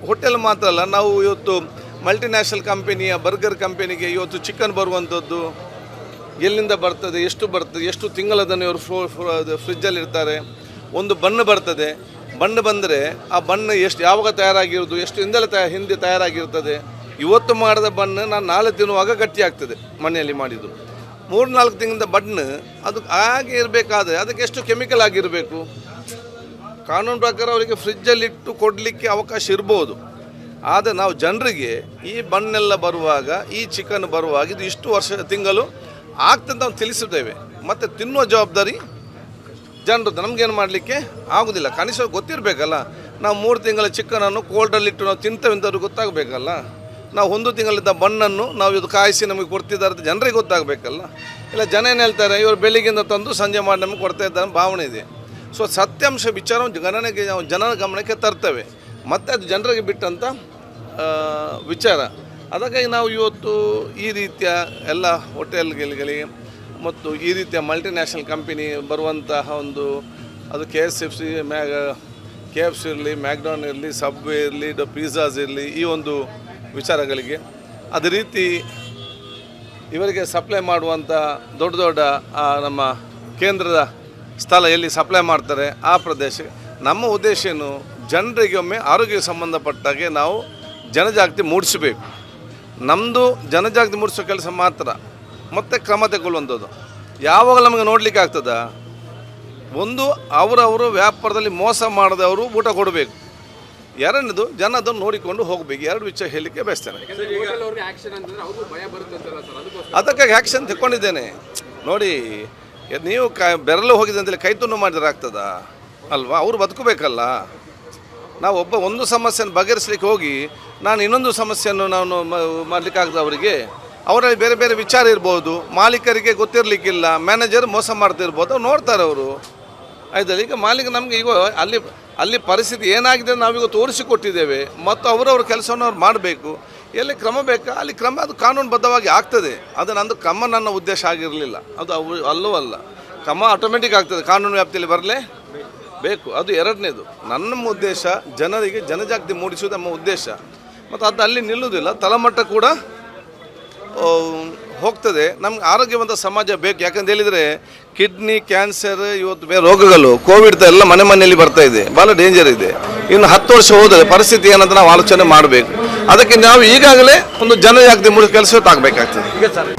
Hotel ಮಾತ್ರ ಅಲ್ಲ, ನಾವು ಇವತ್ತು ಮಲ್ಟಿನ್ಯಾಷನಲ್ ಕಂಪನಿಯ ಬರ್ಗರ್ ಕಂಪನಿಗೆ ಇವತ್ತು ಚಿಕನ್ ಬರುವಂಥದ್ದು ಎಲ್ಲಿಂದ ಬರ್ತದೆ, ಎಷ್ಟು ತಿಂಗಳದನ್ನು ಇವರು ಫ್ರಿಜ್ಜಲ್ಲಿ ಇರ್ತಾರೆ. ಒಂದು ಬಣ್ಣು ಬರ್ತದೆ, ಬಣ್ಣು ಬಂದರೆ ಆ ಬಣ್ಣು ಯಾವಾಗ ತಯಾರಾಗಿರೋದು, ಎಷ್ಟು ಹಿಂದೆ ತಯಾರಾಗಿರ್ತದೆ. ಇವತ್ತು ಮಾಡಿದ ಬಣ್ಣು ನಾನು ನಾಳೆ ತಿನ್ನುವಾಗ ಗಟ್ಟಿ ಆಗ್ತದೆ. ಮನೆಯಲ್ಲಿ ಮಾಡಿದ್ದು 3-4 ತಿಂಗಳಿಂದ ಬಣ್ಣು ಅದು ಹಾಗೆ ಇರಬೇಕಾದ್ರೆ ಅದಕ್ಕೆ ಎಷ್ಟು ಕೆಮಿಕಲ್ ಆಗಿರಬೇಕು. ಕಾನೂನು ಪ್ರಕಾರ ಅವರಿಗೆ ಫ್ರಿಜ್ಜಲ್ಲಿಟ್ಟು ಕೊಡಲಿಕ್ಕೆ ಅವಕಾಶ ಇರ್ಬೋದು. ಆದರೆ ನಾವು ಜನರಿಗೆ ಈ ಬಣ್ಣೆಲ್ಲ ಬರುವಾಗ, ಈ ಚಿಕನ್ ಬರುವಾಗ ಇದು ಇಷ್ಟು ತಿಂಗಳು ಆಗ್ತಂತ ನಾವು ತಿಳಿಸಿದ್ದೇವೆ. ಮತ್ತು ತಿನ್ನುವ ಜವಾಬ್ದಾರಿ ಜನರದ್ದು. ನಮಗೇನು ಮಾಡಲಿಕ್ಕೆ ಆಗೋದಿಲ್ಲ. ಕನಿಷ್ಠ ಗೊತ್ತಿರಬೇಕಲ್ಲ. ನಾವು 3 ತಿಂಗಳ ಚಿಕನನ್ನು ಕೋಲ್ಡಲ್ಲಿಟ್ಟು ನಾವು ತಿಂತೇವೆ ಅಂತವ್ರಿಗೆ ಗೊತ್ತಾಗಬೇಕಲ್ಲ. ನಾವು 1 ತಿಂಗಳಿದ್ದ ಬಣ್ಣನ್ನು ನಾವು ಇದು ಕಾಯಿಸಿ ನಮಗೆ ಕೊಡ್ತಿದ್ದಾರೆ ಅಂತ ಜನರಿಗೆ ಗೊತ್ತಾಗಬೇಕಲ್ಲ. ಇಲ್ಲ ಜನ ಏನು ಹೇಳ್ತಾರೆ, ಇವರು ಬೆಳಿಗ್ಗೆಯಿಂದ ತಂದು ಸಂಜೆ ಮಾಡಿ ನಮಗೆ ಕೊಡ್ತಾ ಇದ್ದಾರೆ ಭಾವನೆ ಇದೆ. ಸೊ ಸತ್ಯಾಂಶ ವಿಚಾರವನ್ನು ಜನರ ಗಮನಕ್ಕೆ ತರ್ತೇವೆ. ಮತ್ತು ಅದು ಜನರಿಗೆ ಬಿಟ್ಟಂಥ ವಿಚಾರ. ಅದಕ್ಕಾಗಿ ನಾವು ಇವತ್ತು ಈ ರೀತಿಯ ಎಲ್ಲ ಹೋಟೆಲ್ಗಳಿಗೆ ಮತ್ತು ಈ ರೀತಿಯ ಮಲ್ಟಿನ್ಯಾಷನಲ್ ಕಂಪನಿ ಬರುವಂತಹ ಅದು KFC ಇರಲಿ, ಮ್ಯಾಕ್ಡೊನಾಲ್ಡ್ ಇರಲಿ, ಸಬ್ವೇ ಇರಲಿ, ಪಿಜ್ಜಾಸ್ ಇರಲಿ, ಈ ವಿಚಾರಗಳಿಗೆ ಅದೇ ರೀತಿ ಇವರಿಗೆ ಸಪ್ಲೈ ಮಾಡುವಂಥ ದೊಡ್ಡ ನಮ್ಮ ಕೇಂದ್ರದ ಸ್ಥಳ ಎಲ್ಲಿ ಸಪ್ಲೈ ಮಾಡ್ತಾರೆ ಆ ಪ್ರದೇಶ. ನಮ್ಮ ಉದ್ದೇಶ ಏನು, ಜನರಿಗೆ ಒಮ್ಮೆ ಆರೋಗ್ಯಕ್ಕೆ ಸಂಬಂಧಪಟ್ಟಾಗೆ ನಾವು ಜನಜಾಗೃತಿ ಮೂಡಿಸಬೇಕು. ನಮ್ಮದು ಜನಜಾಗೃತಿ ಮೂಡಿಸೋ ಕೆಲಸ ಮಾತ್ರ. ಮತ್ತು ಕ್ರಮ ತಗೊಳ್ಳುವಂಥದ್ದು ಯಾವಾಗ ನಮಗೆ ನೋಡಲಿಕ್ಕೆ ಆಗ್ತದೆ. ಅವರವರು ವ್ಯಾಪಾರದಲ್ಲಿ ಮೋಸ ಮಾಡದವರು ಊಟ ಕೊಡಬೇಕು. ಎರಡನೇದು ಜನ ಅದನ್ನು ನೋಡಿಕೊಂಡು ಹೋಗಬೇಕು. 2 ವಿಷಯ ಹೇಳಲಿಕ್ಕೆ ಬಯಸ್ತೇನೆ. ಅದಕ್ಕಾಗಿ ಆ್ಯಕ್ಷನ್ ತಗೊಂಡಿದ್ದೇನೆ. ನೋಡಿ, ನೀವು ಬೆರಳು ಹೋಗಿದೆ ಅಂತೇಳಿ ಕೈ ತುಂಡು ಮಾಡಿದ್ರೆ ಆಗ್ತದಾ ಅಲ್ವಾ? ಅವರು ಬದುಕಬೇಕಲ್ಲ. ನಾವು ಒಂದು ಸಮಸ್ಯೆಯನ್ನು ಬಗೆಹರಿಸಲಿಕ್ಕೆ ಹೋಗಿ ನಾನು ಇನ್ನೊಂದು ಸಮಸ್ಯೆಯನ್ನು ನಾನು ಮಾಡಲಿಕ್ಕಾಗ್ತದೆ. ಅವರಲ್ಲಿ ಬೇರೆ ಬೇರೆ ವಿಚಾರ ಇರ್ಬೋದು, ಮಾಲೀಕರಿಗೆ ಗೊತ್ತಿರಲಿಕ್ಕಿಲ್ಲ, ಮ್ಯಾನೇಜರ್ ಮೋಸ ಮಾಡ್ತಿರ್ಬೋದು, ಅವ್ರು ನೋಡ್ತಾರೆ ಅವರು. ಆಯ್ತಲ್ಲ, ಈಗ ಮಾಲೀಕ ನಮಗೆ ಈಗ ಅಲ್ಲಿ ಪರಿಸ್ಥಿತಿ ಏನಾಗಿದೆ ನಾವೀಗ ತೋರಿಸಿಕೊಟ್ಟಿದ್ದೇವೆ. ಮತ್ತು ಅವರವ್ರ ಕೆಲಸವನ್ನು ಅವ್ರು ಮಾಡಬೇಕು. ಎಲ್ಲಿ ಕ್ರಮ ಬೇಕಾ ಅಲ್ಲಿ ಕ್ರಮ, ಅದು ಕಾನೂನುಬದ್ಧವಾಗಿ ಆಗ್ತದೆ. ಅದು ಕ್ರಮ ನನ್ನ ಉದ್ದೇಶ ಆಗಿರಲಿಲ್ಲ, ಅದು ಅಲ್ಲೂ ಅಲ್ಲ. ಕ್ರಮ ಆಟೋಮೆಟಿಕ್ ಆಗ್ತದೆ, ಕಾನೂನು ವ್ಯಾಪ್ತಿಯಲ್ಲಿ ಬರಲೇ ಬೇಕು. ಅದು ಎರಡನೇದು. ನನ್ನ ಉದ್ದೇಶ ಜನರಿಗೆ ಜನಜಾಗೃತಿ ಮೂಡಿಸುವುದು ನಮ್ಮ ಉದ್ದೇಶ. ಮತ್ತು ಅದು ಅಲ್ಲಿ ನಿಲ್ಲುವುದಿಲ್ಲ, ತಳಮಟ್ಟ ಕೂಡ ಹೋಗ್ತದೆ. ನಮ್ಗೆ ಆರೋಗ್ಯವಂತ ಸಮಾಜ ಬೇಕು. ಯಾಕಂತ ಹೇಳಿದರೆ ಕಿಡ್ನಿ ಕ್ಯಾನ್ಸರ್ ಇವತ್ತು ಬೇರೆ ರೋಗಗಳು ಕೋವಿಡ್ ಎಲ್ಲ ಮನೆಯಲ್ಲಿ ಬರ್ತಾ ಇದೆ, ಭಾಳ ಡೇಂಜರ್ ಇದೆ. ಇನ್ನು 10 ವರ್ಷ ಹೋದರೆ ಪರಿಸ್ಥಿತಿ ಏನಂತ ನಾವು ಆಲೋಚನೆ ಮಾಡಬೇಕು. ಅದಕ್ಕೆ ನಾವು ಈಗಾಗಲೇ ಒಂದು ಜನಜಾಗೃತಿ ಮೂಡಿಸೋ ಕೆಲಸ ಆಗಬೇಕಾಗ್ತದೆ. ಈಗ ಸರ್